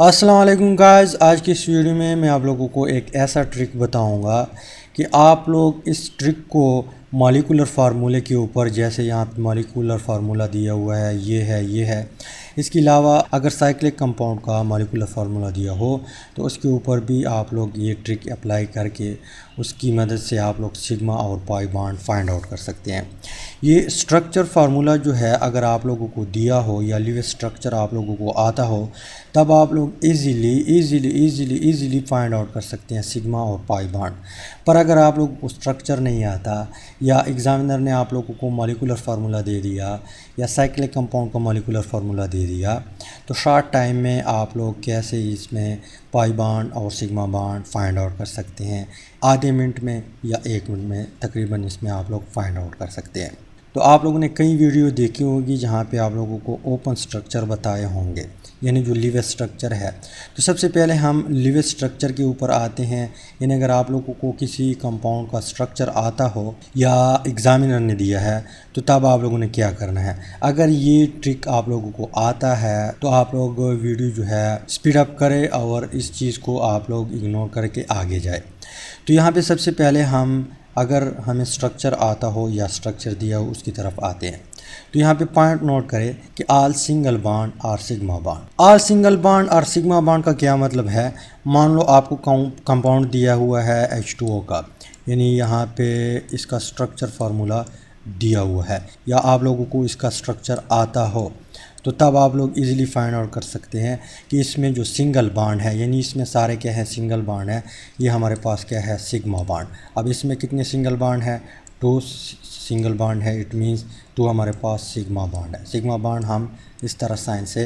अस्सलाम वालेकुम गाइस। आज की इस वीडियो में मैं आप लोगों को एक ऐसा ट्रिक बताऊंगा कि आप लोग इस ट्रिक को मॉलिक्यूलर फार्मूले के ऊपर, जैसे यहाँ पे मॉलिक्यूलर फार्मूला दिया हुआ है, ये है। इसके अलावा अगर साइक्लिक कंपाउंड का मॉलिक्यूलर फार्मूला दिया हो तो उसके ऊपर भी आप लोग ये ट्रिक अप्लाई करके उसकी मदद से आप लोग सिग्मा और पाई बॉन्ड फाइंड आउट कर सकते हैं। ये स्ट्रक्चर फार्मूला जो है अगर आप लोगों को दिया हो या लिव स्ट्रक्चर आप लोगों को आता हो तब आप लोग इजीली फाइंड आउट कर सकते हैं सिग्मा और पाई बॉन्ड। पर अगर आप लोगों को स्ट्रक्चर नहीं आता या एग्जामिनर ने आप लोगों को मॉलिक्यूलर फार्मूला दे दिया या साइक्लिक कंपाउंड का मॉलिक्यूलर फार्मूला दे दिया तो शॉर्ट टाइम में आप लोग कैसे इसमें पाई बॉन्ड और सिग्मा बॉन्ड फाइंड आउट कर सकते हैं। आधे मिनट में या 1 मिनट में तकरीबन इसमें आप लोग फाइंड आउट कर सकते हैं। तो आप लोगों ने कई वीडियो देखी होगी जहाँ पे आप लोगों को ओपन स्ट्रक्चर बताए होंगे, यानी जो लिव स्ट्रक्चर है। तो सबसे पहले हम लिव स्ट्रक्चर के ऊपर आते हैं। यानी अगर आप लोगों को किसी कंपाउंड का स्ट्रक्चर आता हो या एग्जामिनर ने दिया है तो तब आप लोगों ने क्या करना है। अगर ये ट्रिक आप लोगों को आता है तो आप लोग वीडियो जो है स्पीड अप करें और इस चीज़ को आप लोग इग्नोर करके आगे जाए। तो यहाँ पे सबसे पहले हम, अगर हमें स्ट्रक्चर आता हो या स्ट्रक्चर दिया हो उसकी तरफ आते हैं। तो यहाँ पे पॉइंट नोट करें कि ऑल सिंगल बॉन्ड और sigma bond. All single bond और सिग्मा बॉन्ड का क्या मतलब है। मान लो आपको कंपाउंड दिया हुआ है H2O का, यानी यहाँ पे इसका स्ट्रक्चर फार्मूला दिया हुआ है या आप लोगों को इसका स्ट्रक्चर आता हो तो तब आप लोग इजीली फाइंड आउट कर सकते हैं कि इसमें जो सिंगल बॉन्ड है, यानी इसमें सारे क्या है सिंगल बॉन्ड है, ये हमारे पास क्या है सिग्मा बॉन्ड। अब इसमें कितने सिंगल बॉन्ड है, 2 सिंगल बॉन्ड है। इट मींस 2 हमारे पास सिग्मा बॉन्ड है। सिग्मा बॉन्ड हम इस तरह साइन से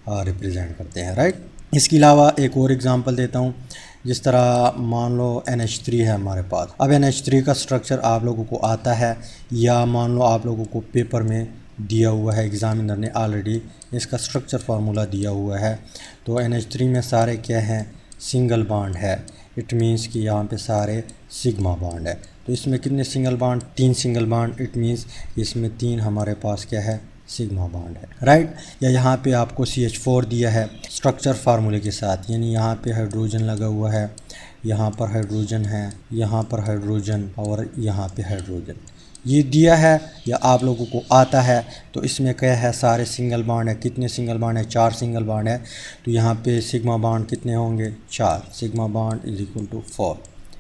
रिप्रेजेंट करते हैं, राइट। इसके अलावा एक और एग्जांपल देता हूँ। जिस तरह मान लो NH3 है हमारे पास। अब NH3 का स्ट्रक्चर आप लोगों को आता है या मान लो आप लोगों को पेपर में दिया हुआ है, एग्जामिनर ने ऑलरेडी इसका स्ट्रक्चर फार्मूला दिया हुआ है। तो NH3 में सारे क्या हैं सिंगल बॉन्ड है। इट मींस कि यहाँ पे सारे सिग्मा बॉन्ड है। तो इसमें कितने single bond, 3 single bond. It means इसमें 3 हमारे पास क्या है सिग्मा बॉन्ड है, राइट। या यहाँ पे आपको CH4 दिया है स्ट्रक्चर फार्मूले के साथ, यानी यहाँ पे हाइड्रोजन लगा हुआ है, यहाँ पर हाइड्रोजन है, यहाँ पर हाइड्रोजन और यहाँ पे हाइड्रोजन ये दिया है या आप लोगों को आता है। तो इसमें क्या है सारे सिंगल बॉन्ड है। कितने सिंगल बॉन्ड है, 4 सिंगल बॉन्ड है। तो यहाँ पे सिग्मा बॉन्ड कितने होंगे, 4। Sigma bond is equal to 4,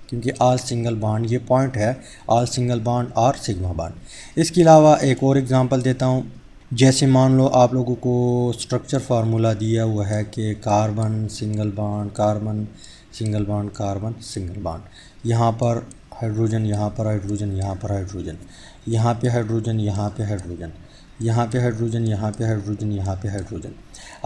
क्योंकि ऑल सिंगल बॉन्ड ये पॉइंट है, ऑल सिंगल बॉन्ड और सिग्मा बॉन्ड। इसके अलावा एक और एग्जांपल देता हूँ। जैसे मान लो आप लोगों को स्ट्रक्चर फार्मूला दिया हुआ है कि carbon single bond, carbon single bond, carbon single bond. यहाँ पर हाइड्रोजन, यहाँ पर हाइड्रोजन, यहाँ पर हाइड्रोजन, यहाँ पे हाइड्रोजन, यहाँ पे हाइड्रोजन, यहाँ पे हाइड्रोजन, यहाँ पे हाइड्रोजन, यहाँ पे हाइड्रोजन।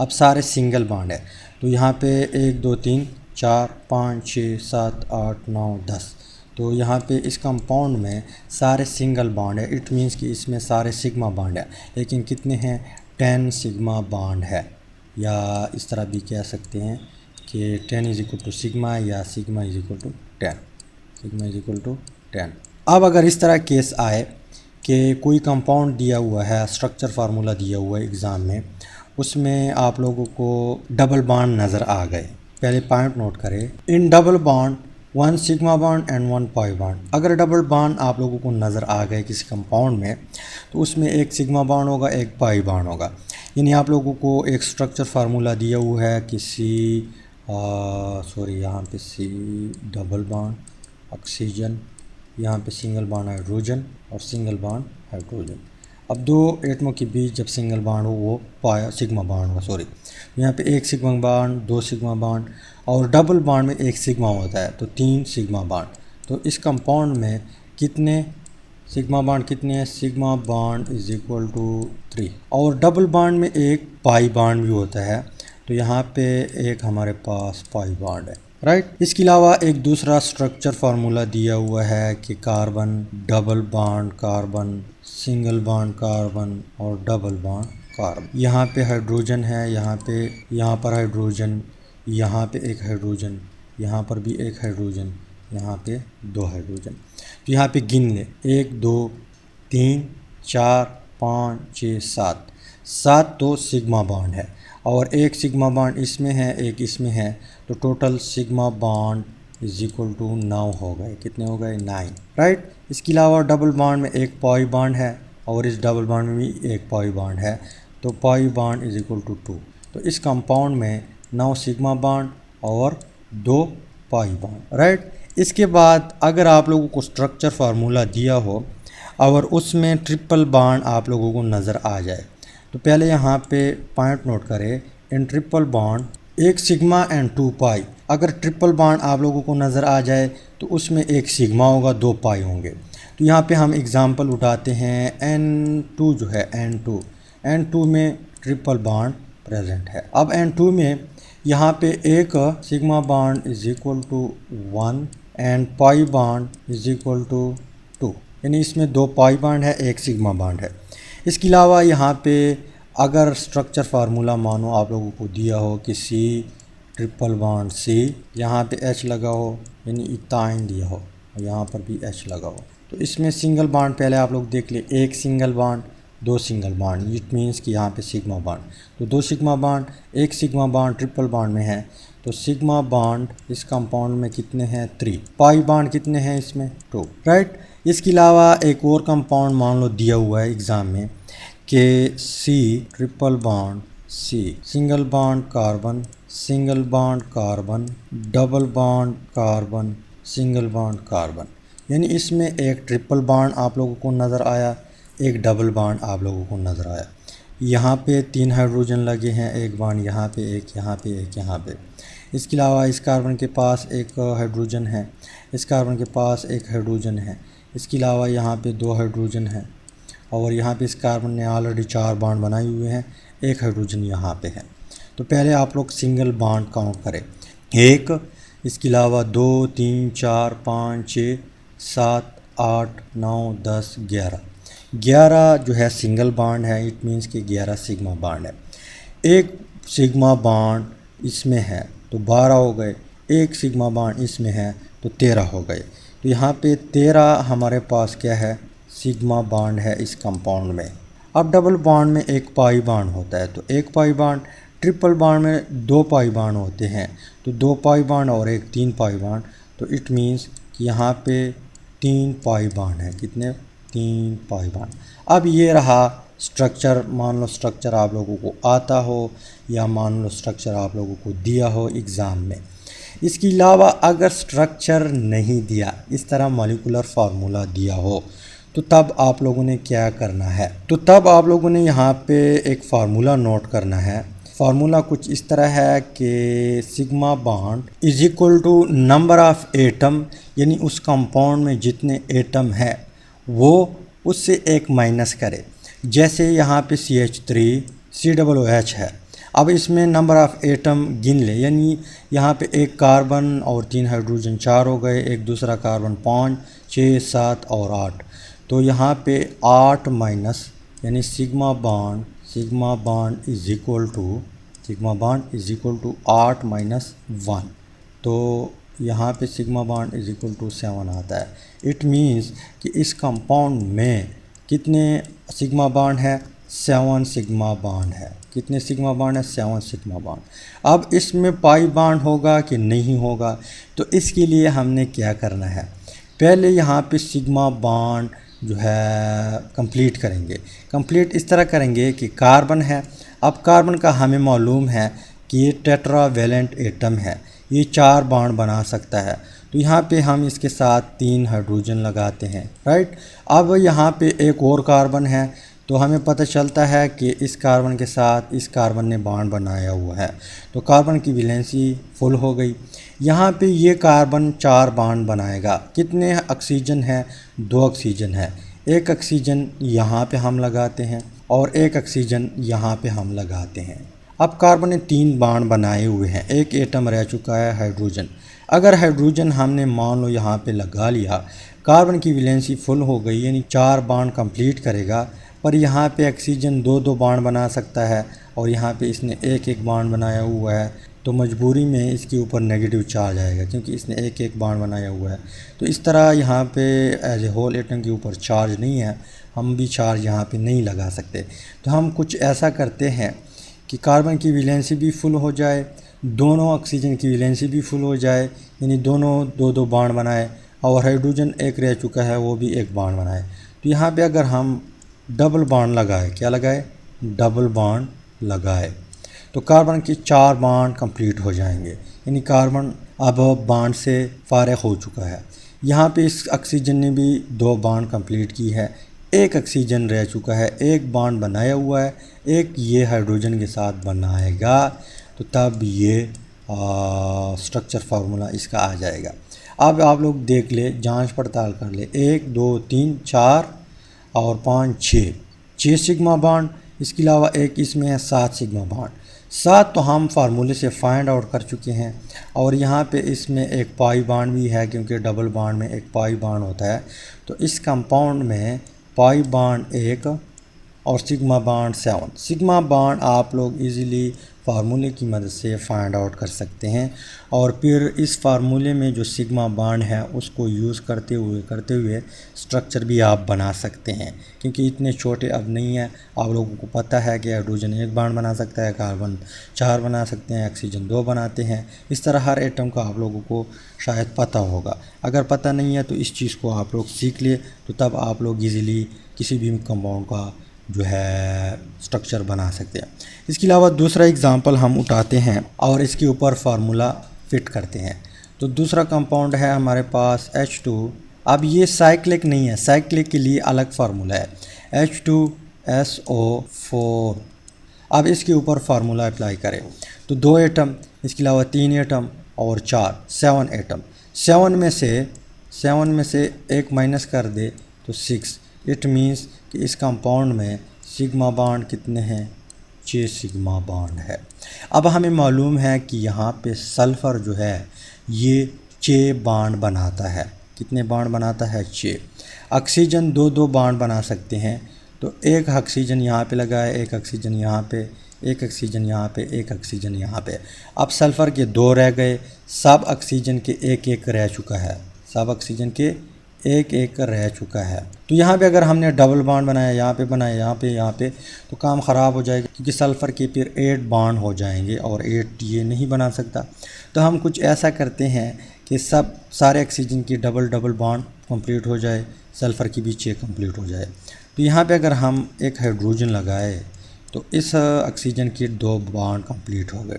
अब सारे सिंगल बॉन्ड है। तो यहाँ पे 1 2 3 4 5 6 7 8 9 10। तो यहाँ पे इस कंपाउंड में सारे सिंगल बॉन्ड है। इट मींस कि इसमें सारे सिग्मा बॉन्ड है, लेकिन कितने हैं 10 सिग्मा बॉन्ड है। या इस तरह भी कह सकते हैं कि 10 इज इक्वल टू सिग्मा या sigma is equal to 10, sigma is equal to 10। अब अगर इस तरह केस आए कि कोई कंपाउंड दिया हुआ है, स्ट्रक्चर फार्मूला दिया हुआ है एग्ज़ाम में, उसमें आप लोगों को डबल बॉन्ड नज़र आ गए। पहले पॉइंट नोट करें, in double bond 1 sigma bond and 1 pi bond. अगर डबल बॉन्ड आप लोगों को नज़र आ गए किसी कंपाउंड में तो उसमें 1 सिग्मा बॉन्ड होगा, 1 पाई बॉन्ड होगा। यानी आप लोगों को एक स्ट्रक्चर फार्मूला दिया हुआ है किसी यहाँ पे C डबल बॉन्ड ऑक्सीजन, यहाँ पे सिंगल बॉन्ड हाइड्रोजन और सिंगल बॉन्ड हाइड्रोजन। अब 2 एटमों के बीच जब सिंगल बॉन्ड हो वो पाया सिग्मा बॉन्ड होगा, यहाँ पे 1 सिग्मा बॉन्ड, 2 सिग्मा बॉन्ड और डबल बॉन्ड में 1 सिग्मा होता है, तो 3 सिग्मा बॉन्ड। तो इस कंपाउंड में कितने सिग्मा बॉन्ड, कितने हैं, sigma bond is equal to 3। और डबल बॉन्ड में 1 पाई बॉन्ड भी होता है, तो यहाँ पे एक हमारे पास पाई बॉन्ड है, राइट। इसके अलावा एक दूसरा स्ट्रक्चर फार्मूला दिया हुआ है कि carbon double bond carbon, single bond carbon और डबल बॉन्ड कार्बन। यहाँ पे हाइड्रोजन है, यहाँ पर हाइड्रोजन, यहाँ पे एक हाइड्रोजन, यहाँ पर भी एक हाइड्रोजन, यहाँ पे 2 हाइड्रोजन। तो यहाँ पे गिन ले 1 2 3 4 5 6 7, 7 तो सिग्मा बॉन्ड है और एक सिग्मा बॉन्ड इसमें है, एक इसमें है, तो total sigma bond is equal to 9 हो गए। कितने हो गए? 9, राइट। इसके अलावा डबल बॉन्ड में एक पाई बॉन्ड है और इस डबल बॉन्ड में भी एक पाई बॉन्ड है, तो pi bond is equal to 2। तो इस कंपाउंड में 9 सिग्मा बॉन्ड और 2 पाई बॉन्ड, राइट। इसके बाद अगर आप लोगों को स्ट्रक्चर फार्मूला दिया हो और उसमें ट्रिपल बॉन्ड आप लोगों को नज़र आ जाए, तो पहले यहाँ पे पॉइंट नोट करें, इन ट्रिपल बॉन्ड एक सिग्मा एंड 2 पाई। अगर ट्रिपल बॉन्ड आप लोगों को नज़र आ जाए तो उसमें एक सिग्मा होगा, 2 पाई होंगे। तो यहाँ पे हम एग्ज़ाम्पल उठाते हैं, N2 जो है N2 में ट्रिपल बॉन्ड प्रेजेंट है। अब N2 में यहाँ पे एक sigma bond is equal to 1 and pi bond is equal to 2, यानी इसमें 2 पाई बॉन्ड है, एक सिग्मा बॉन्ड है। इसके अलावा यहाँ पे अगर स्ट्रक्चर फार्मूला मानो आप लोगों को दिया हो कि C ट्रिपल बॉन्ड C, यहाँ पे H लगा हो, यानी इथाइन दिया हो, यहाँ पर भी H लगा हो, तो इसमें सिंगल बॉन्ड पहले आप लोग देख ले, एक single bond, 2 single bond, it means कि यहाँ पे सिग्मा बॉन्ड, तो 2 सिग्मा बॉन्ड, एक सिग्मा बॉन्ड ट्रिपल बॉन्ड में है, तो सिग्मा बॉन्ड इस कंपाउंड में कितने हैं? 3। पाई बॉन्ड कितने हैं इसमें? 2, राइट। इसके अलावा एक और कंपाउंड मान लो दिया हुआ है एग्ज़ाम में कि C triple bond C, single bond carbon, single bond carbon, double bond carbon, single bond carbon, यानी इसमें एक ट्रिपल बॉन्ड आप लोगों को नज़र आया, एक डबल बॉन्ड आप लोगों को नज़र आया। यहाँ पे 3 हाइड्रोजन लगे हैं, एक बॉन्ड यहाँ पे, एक यहाँ पे, एक यहाँ पे। इसके अलावा इस कार्बन के पास एक हाइड्रोजन है, इस कार्बन के पास एक हाइड्रोजन है, इसके अलावा यहाँ पे 2 हाइड्रोजन हैं और यहाँ पे इस कार्बन ने ऑलरेडी 4 बॉन्ड बनाए हुए हैं, एक हाइड्रोजन यहाँ पे है। तो पहले आप लोग सिंगल बॉन्ड काउंट करें, 1, इसके अलावा 2, 3, 4, 5, 6, 7, 8, 9, 10, 11 जो है सिंगल बॉन्ड है, इट मीन्स कि 11 सिग्मा बॉन्ड है। एक सिग्मा बॉन्ड इसमें है तो 12 हो गए, एक सिग्मा बॉन्ड इसमें है तो 13 हो गए। तो यहाँ पे 13 हमारे पास क्या है? सिग्मा बॉन्ड है इस कंपाउंड में। अब डबल बॉन्ड में एक पाई बॉन्ड होता है, तो एक पाई बॉन्ड, ट्रिपल बॉन्ड में 2 पाई बॉन्ड होते हैं, तो 2 पाई बॉन्ड और एक 3 पाई बॉन्ड, तो इट मीन्स कि यहाँ पे 3 पाई बॉन्ड है। कितने? 3 पाई बॉन्ड। अब ये रहा स्ट्रक्चर, मान लो स्ट्रक्चर आप लोगों को आता हो या मान लो स्ट्रक्चर आप लोगों को दिया हो एग्ज़ाम में। इसके अलावा अगर स्ट्रक्चर नहीं दिया, इस तरह मॉलिक्यूलर फार्मूला दिया हो, तो तब आप लोगों ने क्या करना है? तो तब आप लोगों ने यहाँ पे एक फार्मूला नोट करना है। फार्मूला कुछ इस तरह है कि sigma bond is equal to number of atom, यानी उस कंपाउंड में जितने एटम है वो उससे एक माइनस करे। जैसे यहाँ पे CH3 COOH है, अब इसमें नंबर ऑफ़ एटम गिन ले, यानी यहाँ पे एक कार्बन और 3 हाइड्रोजन 4 हो गए, एक दूसरा कार्बन 5, 6, 7 और 8, तो यहाँ पे 8 माइनस, यानी sigma bond is equal to 8 minus 1, तो यहाँ पे sigma bond is equal to 7 आता है। इट मीन्स कि इस कंपाउंड में कितने सिग्मा बॉन्ड है? 7 सिग्मा बॉन्ड है। कितने सिग्मा बॉन्ड है? 7 सिग्मा बॉन्ड। अब इसमें पाई बॉन्ड होगा कि नहीं होगा, तो इसके लिए हमने क्या करना है? पहले यहाँ पे सिग्मा बॉन्ड जो है कंप्लीट करेंगे। कंप्लीट इस तरह करेंगे कि कार्बन है, अब कार्बन का हमें मालूम है कि ये टेट्रावेलेंट एटम है, ये 4 बॉन्ड बना सकता है, तो यहाँ पे हम इसके साथ 3 हाइड्रोजन लगाते हैं, राइट। अब यहाँ पे एक और कार्बन है, तो हमें पता चलता है कि इस कार्बन के साथ इस कार्बन ने बॉन्ड बनाया हुआ है, तो कार्बन की वैलेंसी फुल हो गई। यहाँ पे ये कार्बन 4 बॉन्ड बनाएगा। कितने ऑक्सीजन है? 2 ऑक्सीजन है। एक ऑक्सीजन यहाँ पे हम लगाते हैं और एक ऑक्सीजन यहाँ पे हम लगाते हैं। अब कार्बन ने 3 बॉन्ड बनाए हुए हैं, एक एटम रह चुका है हाइड्रोजन। अगर हाइड्रोजन हमने मान लो यहाँ पे लगा लिया, कार्बन की वैलेंसी फुल हो गई, यानी 4 बॉन्ड कंप्लीट करेगा, पर यहाँ पे ऑक्सीजन 2-2 बॉन्ड बना सकता है और यहाँ पे इसने एक बॉन्ड बनाया हुआ है, तो मजबूरी में इसके ऊपर नेगेटिव चार्ज आएगा क्योंकि इसने एक बॉन्ड बनाया हुआ है। तो इस तरह यहाँ पे एज ए होल एटम के ऊपर चार्ज नहीं है, हम भी चार्ज यहाँ पे नहीं लगा सकते। तो हम कुछ ऐसा करते हैं कि कार्बन की वैलेंसी भी फुल हो जाए, दोनों ऑक्सीजन की वैलेंसी भी फुल हो जाए, यानी दोनों दो दो बॉन्ड बनाए, और हाइड्रोजन एक रह चुका है वो भी एक बॉन्ड बनाए। तो यहाँ पे अगर हम डबल बॉन्ड लगाए, क्या लगाए, डबल बॉन्ड लगाए, तो कार्बन के 4 बॉन्ड कंप्लीट हो जाएंगे, यानी कार्बन अब बॉन्ड से फारिग हो चुका है। यहाँ पे इस ऑक्सीजन ने भी 2 बॉन्ड कंप्लीट की है, एक ऑक्सीजन रह चुका है, एक बॉन्ड बनाया हुआ है, एक ये हाइड्रोजन के साथ बनाएगा, तो तब ये स्ट्रक्चर फार्मूला इसका आ जाएगा। अब आप लोग देख ले, जांच पड़ताल कर ले, 1 2 3 4 और 5 6 सिग्मा बॉन्ड, इसके अलावा एक इसमें है 7 सिग्मा बॉन्ड। 7 तो हम फार्मूले से फाइंड आउट कर चुके हैं, और यहाँ पे इसमें एक पाई बॉन्ड भी है, क्योंकि डबल बॉन्ड में एक पाई बॉन्ड होता है। तो इस कंपाउंड में पाई बॉन्ड 1 और सिग्मा बॉन्ड 7। सिग्मा बॉन्ड आप लोग इजीली फार्मूले की मदद से फाइंड आउट कर सकते हैं, और फिर इस फार्मूले में जो सिग्मा बॉन्ड है उसको यूज़ करते हुए स्ट्रक्चर भी आप बना सकते हैं, क्योंकि इतने छोटे अब नहीं है। आप लोगों को पता है कि हाइड्रोजन 1 बॉन्ड बना सकता है, कार्बन 4 बना सकते हैं, ऑक्सीजन 2 बनाते हैं। इस तरह हर एटम का आप लोगों को शायद पता होगा। अगर पता नहीं है तो इस चीज़ को आप लोग सीख लिए, तो तब आप लोग ईज़िली किसी भी कंपाउंड का जो है स्ट्रक्चर बना सकते हैं। इसके अलावा दूसरा एग्ज़ाम्पल हम उठाते हैं और इसके ऊपर फार्मूला फिट करते हैं। तो दूसरा कंपाउंड है हमारे पास H2। अब ये साइक्लिक नहीं है, साइक्लिक के लिए अलग फार्मूला है, H2SO4। अब इसके ऊपर फार्मूला अप्लाई करें तो 2 एटम, इसके अलावा 3 एटम और 4, 7 एटम। 7 में से एक माइनस कर दे तो 6। इट मीन्स कि इस कंपाउंड में सिग्मा बॉन्ड कितने हैं, 6 सिग्मा बॉन्ड है। अब हमें मालूम है कि यहाँ पे सल्फ़र जो है ये 6 बॉन्ड बनाता है। कितने बॉन्ड बनाता है, 6। ऑक्सीजन 2 बॉन्ड बना सकते हैं, तो एक ऑक्सीजन यहाँ पे लगा है, एक ऑक्सीजन यहाँ पे, एक ऑक्सीजन यहाँ पे, एक ऑक्सीजन यहाँ पे। अब सल्फ़र के 2 रह गए, सब ऑक्सीजन के एक रह चुका है, सब ऑक्सीजन के एक रह चुका है। तो यहाँ पे अगर हमने डबल बॉन्ड बनाया, यहाँ पे बनाया, यहाँ पे, तो काम ख़राब हो जाएगा, क्योंकि सल्फ़र के फिर 8 बॉन्ड हो जाएंगे और 8 ये नहीं बना सकता। तो हम कुछ ऐसा करते हैं कि सारे ऑक्सीजन की डबल बॉन्ड कंप्लीट हो जाए, सल्फ़र की भी 6 कंप्लीट हो जाए। तो यहाँ पे अगर हम एक हाइड्रोजन लगाए तो इस ऑक्सीजन की 2 बॉन्ड कंप्लीट हो गए।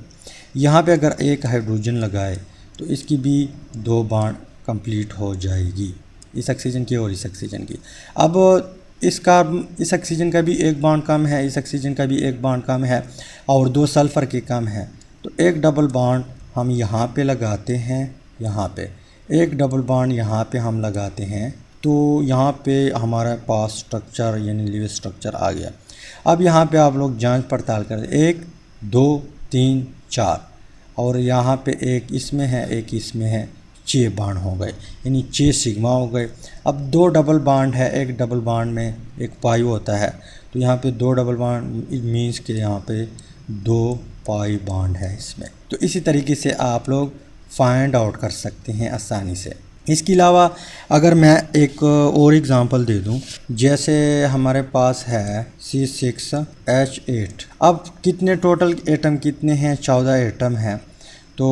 यहाँ पे अगर एक हाइड्रोजन लगाए तो इसकी भी 2 बॉन्ड कंप्लीट हो जाएगी, इस ऑक्सीजन की और इस ऑक्सीजन की। अब इस ऑक्सीजन का भी 1 बॉन्ड कम है, इस ऑक्सीजन का भी 1 बॉन्ड कम है, और 2 सल्फ़र के कम है। तो एक डबल बॉन्ड हम यहाँ पे लगाते हैं, यहाँ पे एक डबल बॉन्ड यहाँ पे हम लगाते हैं, तो यहाँ पे हमारे पास स्ट्रक्चर यानी लिविंग स्ट्रक्चर आ गया। अब यहाँ पे आप लोग जांच पड़ताल करें, 1 2 3 4, और यहाँ पे एक इसमें है, एक इसमें है, 6 बॉन्ड हो गए, यानी 6 सिग्मा हो गए। अब 2 डबल बॉन्ड है, एक डबल बॉन्ड में एक पाई होता है, तो यहाँ पे 2 डबल बॉन्ड, इट मीन्स के यहाँ पे 2 पाई बॉन्ड है इसमें। तो इसी तरीके से आप लोग फाइंड आउट कर सकते हैं आसानी से। इसके अलावा अगर मैं एक और एग्ज़ाम्पल दे दूं, जैसे हमारे पास है C6H8। अब कितने टोटल एटम कितने हैं, 14 एटम हैं। तो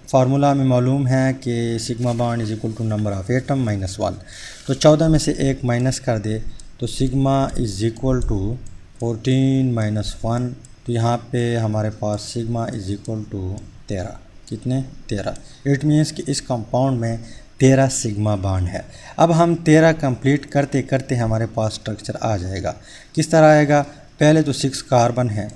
फार्मूला में मालूम है कि sigma bond is equal to number of atom -1। तो 14 में से 1 माइनस कर दे तो सिग्मा इज इक्वल टू 14 - 1। तो यहाँ पे हमारे पास सिग्मा इज इक्वल टू 13। कितने, 13। इट मीन्स कि इस कंपाउंड में 13 सिग्मा बॉन्ड है। अब हम 13 कंप्लीट करते करते हमारे पास स्ट्रक्चर आ जाएगा। किस तरह आएगा, पहले तो 6 कार्बन है,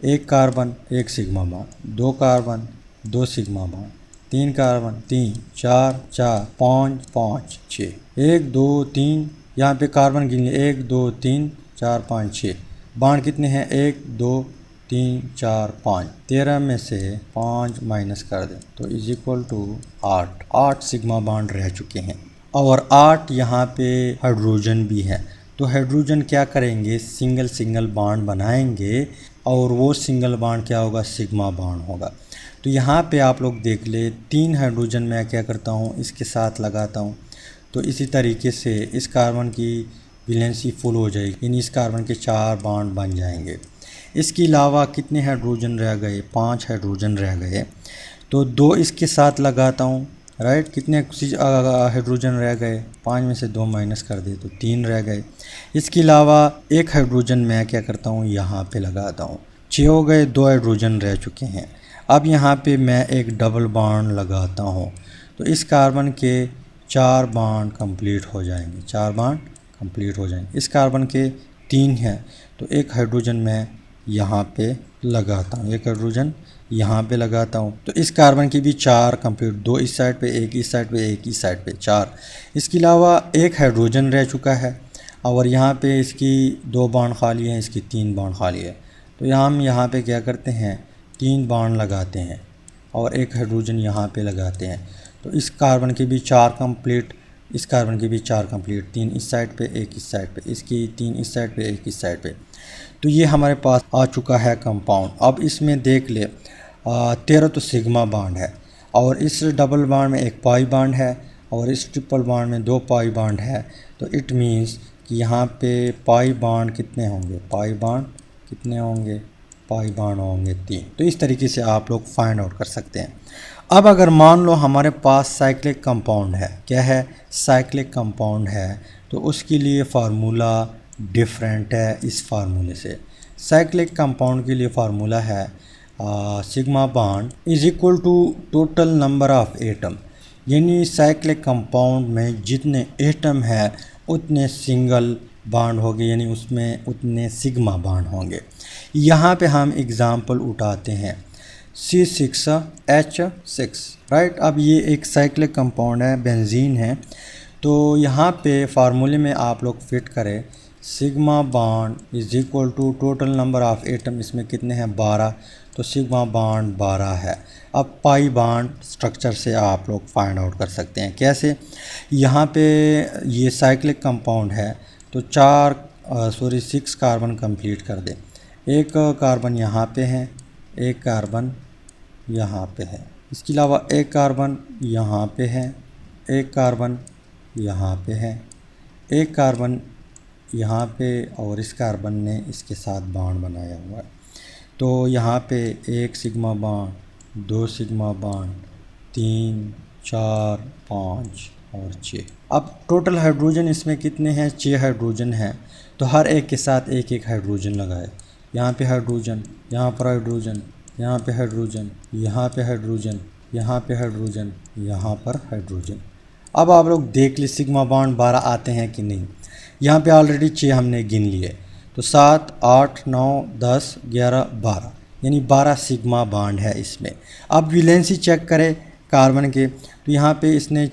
1 carbon 1 sigma bond, 2 carbon 2 sigma bond, 3 carbon 3 4 4 5 5 6, 1 2 3, यहाँ पे कार्बन गिन लिए, 1 2 3 4 5 6। बॉन्ड कितने हैं, 1 2 3 4 5। 13 में से 5 माइनस कर दें तो is equal to 8 sigma bond रह चुके हैं, और 8 यहाँ पे हाइड्रोजन भी है। तो हाइड्रोजन क्या करेंगे, सिंगल बॉन्ड बनाएंगे, और वो सिंगल बॉन्ड क्या होगा, सिग्मा बॉन्ड होगा। तो यहाँ पे आप लोग देख ले, 3 हाइड्रोजन मैं क्या करता हूँ, इसके साथ लगाता हूँ, तो इसी तरीके से इस कार्बन की वैलेंसी फुल हो जाएगी, यानी इस कार्बन के 4 बॉन्ड बन जाएंगे। इसके अलावा कितने हाइड्रोजन रह गए, 5 हाइड्रोजन रह गए। तो 2 इसके साथ लगाता हूँ, राइट। कितने हाइड्रोजन रह गए, 5 में से 2 माइनस कर दे तो 3 रह गए। इसके अलावा एक हाइड्रोजन मैं क्या करता हूँ, यहाँ पे लगाता हूँ। 6 हो गए, 2 हाइड्रोजन रह चुके हैं। अब यहाँ पे मैं एक डबल बॉन्ड लगाता हूँ, तो इस कार्बन के 4 बॉन्ड कंप्लीट हो जाएंगे, 4 बॉन्ड कंप्लीट हो जाएंगे। इस कार्बन के 3 हैं, तो एक हाइड्रोजन मैं यहाँ पे लगाता हूँ, एक हाइड्रोजन यहाँ पे लगाता हूँ। तो इस कार्बन की भी 4 कंप्लीट, 2 इस साइड पे, एक इस साइड पे, एक इस साइड पे, 4। इसके अलावा एक हाइड्रोजन रह चुका है और यहाँ पे इसकी 2 बॉन्ड खाली हैं, इसकी 3 बॉन्ड खाली है। तो हम यहाँ पे क्या करते हैं, 3 बॉन्ड लगाते हैं और एक हाइड्रोजन यहाँ पे लगाते हैं। तो इस कार्बन की भी 4 कंप्लीट, इस कार्बन की भी 4 कंप्लीट, 3 इस साइड पे, एक इस साइड पे, इसकी 3 इस साइड पे, एक इस साइड पे। तो ये हमारे पास आ चुका है कंपाउंड। अब इसमें देख ले 13 तो सिग्मा बॉन्ड है और इस डबल बॉन्ड में एक पाई बॉन्ड है और इस ट्रिपल बॉन्ड में 2 पाई बॉन्ड है। तो इट मीन्स कि यहाँ पे पाई बॉन्ड कितने होंगे, पाई बॉन्ड कितने होंगे, पाई बॉन्ड होंगे 3। तो इस तरीके से आप लोग फाइंड आउट कर सकते हैं। अब अगर मान लो हमारे पास साइक्लिक कंपाउंड है, क्या है, साइक्लिक कंपाउंड है, तो उसके लिए फार्मूला डिफरेंट है इस फार्मूले से। साइक्लिक कंपाउंड के लिए फार्मूला है sigma bond is equal to total number of atom, यानी साइक्लिक कंपाउंड में जितने एटम है उतने सिंगल बॉन्ड होंगे, यानी उसमें उतने सिग्मा बॉन्ड होंगे। यहाँ पे हम एग्ज़ाम्पल उठाते हैं C6H6, राइट। अब ये एक साइक्लिक कंपाउंड है, बेंजीन है। तो यहाँ पे फार्मूले में आप लोग फिट करें sigma bond is equal to total number of atom, इसमें कितने हैं, 12। तो सिग्मा बॉन्ड 12 है। अब पाई बॉन्ड स्ट्रक्चर से आप लोग फाइंड आउट कर सकते हैं, कैसे। यहाँ पे ये साइक्लिक कंपाउंड है तो 6 कार्बन कंप्लीट कर दे। एक कार्बन यहाँ पे है, एक कार्बन यहाँ पे है, इसके अलावा एक कार्बन यहाँ पे है, एक कार्बन यहाँ पे है, एक कार्बन यहाँ पे, और इस कार्बन ने इसके साथ बॉन्ड बनाया हुआ है। तो यहाँ पे 1 सिग्मा बॉन्ड, 2 सिग्मा बॉन्ड, 3, 4, 5 और 6। अब टोटल हाइड्रोजन इसमें कितने हैं, 6 हाइड्रोजन हैं। तो हर एक के साथ एक एक हाइड्रोजन लगाए। यहाँ पे हाइड्रोजन, यहाँ पर हाइड्रोजन, यहाँ पे हाइड्रोजन, यहाँ पे हाइड्रोजन, यहाँ पे हाइड्रोजन, यहाँ पर हाइड्रोजन। अब आप लोग देख ली सिग्मा बॉन्ड 12 आते हैं कि नहीं। यहाँ पे ऑलरेडी 6 हमने गिन लिए, तो 7, 8, 9, 10, 11, 12, यानी 12 सिग्मा बॉन्ड है इसमें। अब वैलेंसी चेक करें कार्बन के, तो यहाँ पे इसने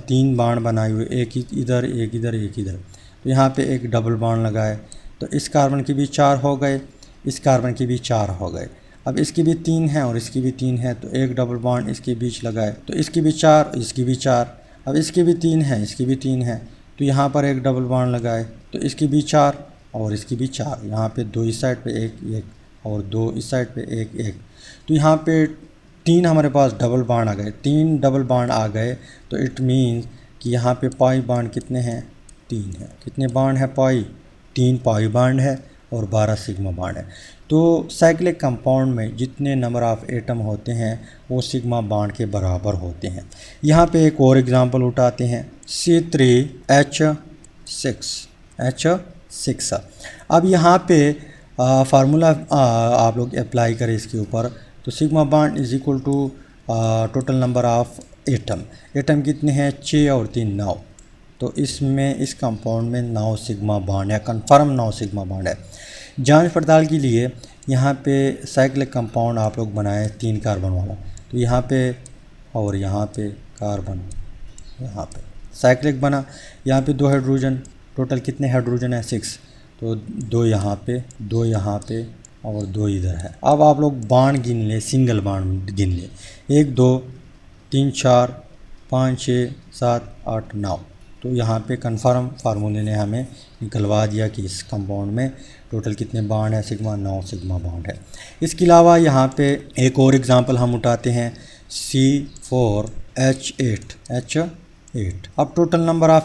3 बॉन्ड बनाए हुए, एक इधर, एक इधर, एक इधर। तो यहाँ पे एक डबल बॉन्ड लगाए, तो इस कार्बन के भी 4 हो गए, इस कार्बन के भी 4 हो गए। अब इसकी भी 3 है और इसकी भी 3 है, तो एक डबल बॉन्ड इसके बीच लगाए, तो इसकी भी 4, इसकी भी 4। अब इसकी भी 3 है, इसकी भी 3 है, तो यहाँ पर एक डबल बॉन्ड लगाए, तो इसकी भी 4 और इसकी भी 4। यहाँ पे 2 इस साइड पे एक एक और 2 इस साइड पे एक एक। तो यहाँ पे 3 हमारे पास डबल बॉन्ड आ गए, 3 डबल बॉन्ड आ गए। तो इट मीन्स कि यहाँ पे पाई बॉन्ड कितने हैं, 3 है। कितने बॉन्ड है, पाई, 3 पाई बॉन्ड है और 12 सिग्मा बॉन्ड है। तो साइक्लिक कंपाउंड में जितने नंबर ऑफ़ एटम होते हैं वो सिग्मा बॉन्ड के बराबर होते हैं। यहाँ पे एक और एग्जांपल उठाते हैं C3H6। अब यहाँ पे फार्मूला आप लोग अप्लाई करें इसके ऊपर, तो sigma bond is equal to total number of atom. Atom कितने हैं, 6 और 3 9। तो इसमें इस कंपाउंड में 9 सिग्मा बॉन्ड है, कन्फर्म 9 सिग्मा बॉन्ड है। जांच पड़ताल के लिए यहाँ पे साइक्लिक कंपाउंड आप लोग बनाए 3 कार्बन वाला, तो यहाँ पे और यहाँ पे कार्बन, यहाँ पे साइक्लिक बना। यहाँ पे 2 हाइड्रोजन, टोटल कितने हाइड्रोजन है, 6। तो 2 यहाँ पे, 2 यहाँ पे और 2 इधर है। अब आप लोग बॉन्ड गिन ले, सिंगल बॉन्ड गिन ले, 1 2 3 4 5 6 7 8 9। तो यहाँ पे कन्फर्म फार्मूले ने हमें निकलवा दिया कि इस कंपाउंड में टोटल कितने बॉन्ड है, सिग्मा 9 सिग्मा बॉन्ड है। इसके अलावा यहाँ पे एक और एग्जांपल हम उठाते हैं C4H8। अब टोटल नंबर ऑफ़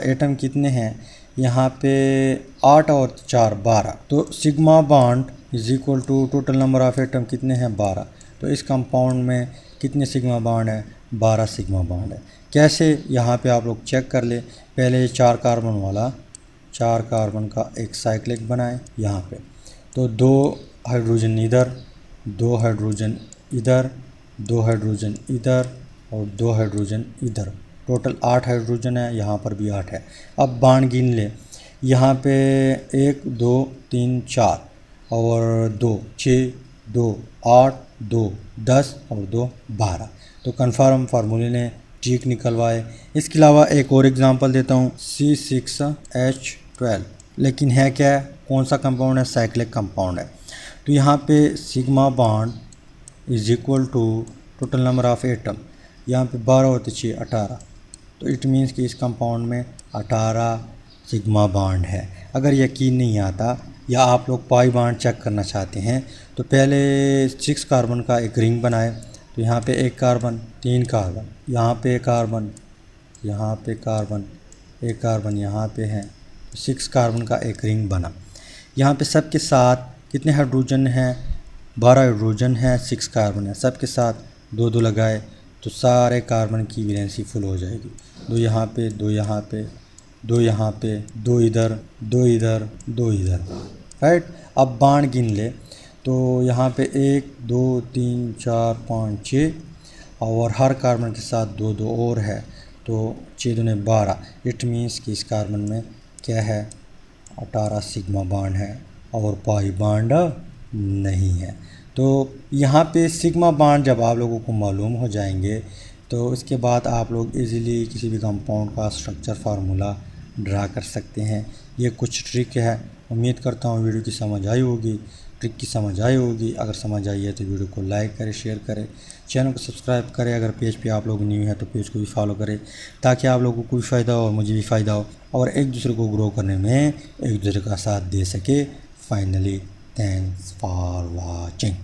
एटम कितने हैं, यहाँ पे 8 और 4 12। तो sigma bond is equal to total number of atom कितने हैं 12। तो इस कंपाउंड में कितने सिग्मा बॉन्ड है 12 सिग्मा बॉन्ड है। कैसे यहाँ पे आप लोग चेक कर ले। पहले 4 कार्बन वाला 4 कार्बन का एक साइक्लिक बनाए यहाँ पे, तो 2 हाइड्रोजन इधर, 2 हाइड्रोजन इधर, 2 हाइड्रोजन इधर और 2 हाइड्रोजन इधर, टोटल 8 हाइड्रोजन है, यहाँ पर भी 8 है। अब बॉन्ड गिन ले, यहाँ पे 1 2 3 4 और 2 6 2 8 2 10 और 2 12। तो कन्फर्म फार्मूले ने ठीक निकलवाए। इसके अलावा एक और एग्जांपल देता हूँ C6H12, लेकिन है क्या, कौन सा कंपाउंड है, साइक्लिक कंपाउंड है। तो यहाँ पे sigma bond is equal to total number of atom, यहाँ पे 12 होते 6 18। तो इट मीन्स कि इस कंपाउंड में 18 सिग्मा बॉन्ड है। अगर यकीन नहीं आता या आप लोग पाई बॉन्ड चेक करना चाहते हैं तो पहले 6 कार्बन का एक रिंग बनाए। तो यहाँ पे 1 कार्बन 3 कार्बन, यहाँ पे कार्बन, यहाँ पे कार्बन, 1 कार्बन यहाँ पे है, 6 कार्बन का एक रिंग बना। यहाँ पे सबके साथ कितने हाइड्रोजन हैं 12 हाइड्रोजन है, 6 कार्बन है, सबके साथ 2 2 लगाए तो सारे कार्बन की वैलेंसी फुल हो जाएगी। 2 यहाँ पे, 2 यहाँ पे, 2 यहाँ पे, 2 इधर, 2 इधर, 2 इधर, राइट। अब बॉन्ड गिन ले, तो यहाँ पे 1 2 3 4 5 6 और हर कार्बन के साथ 2 2 और है, तो 6 दूने 12। इट मीन्स कि इस कार्बन में क्या है 18 सिग्मा बॉन्ड है और पाई बॉन्ड नहीं है। तो यहाँ पे सिग्मा बॉन्ड जब आप लोगों को मालूम हो जाएंगे तो उसके बाद आप लोग इजीली किसी भी कंपाउंड का स्ट्रक्चर फार्मूला ड्रा कर सकते हैं। ये कुछ ट्रिक है, उम्मीद करता हूँ वीडियो की समझ आई होगी, ट्रिक की समझ आई होगी। अगर समझ आई है तो वीडियो को लाइक करें, शेयर करें, चैनल को सब्सक्राइब करें। अगर पेज पे आप लोग न्यू हैं तो पेज को भी फॉलो करें ताकि आप लोगों को भी फ़ायदा हो और मुझे भी फ़ायदा हो और एक दूसरे को ग्रो करने में एक दूसरे का साथ दे सके। Finally thanks for watching.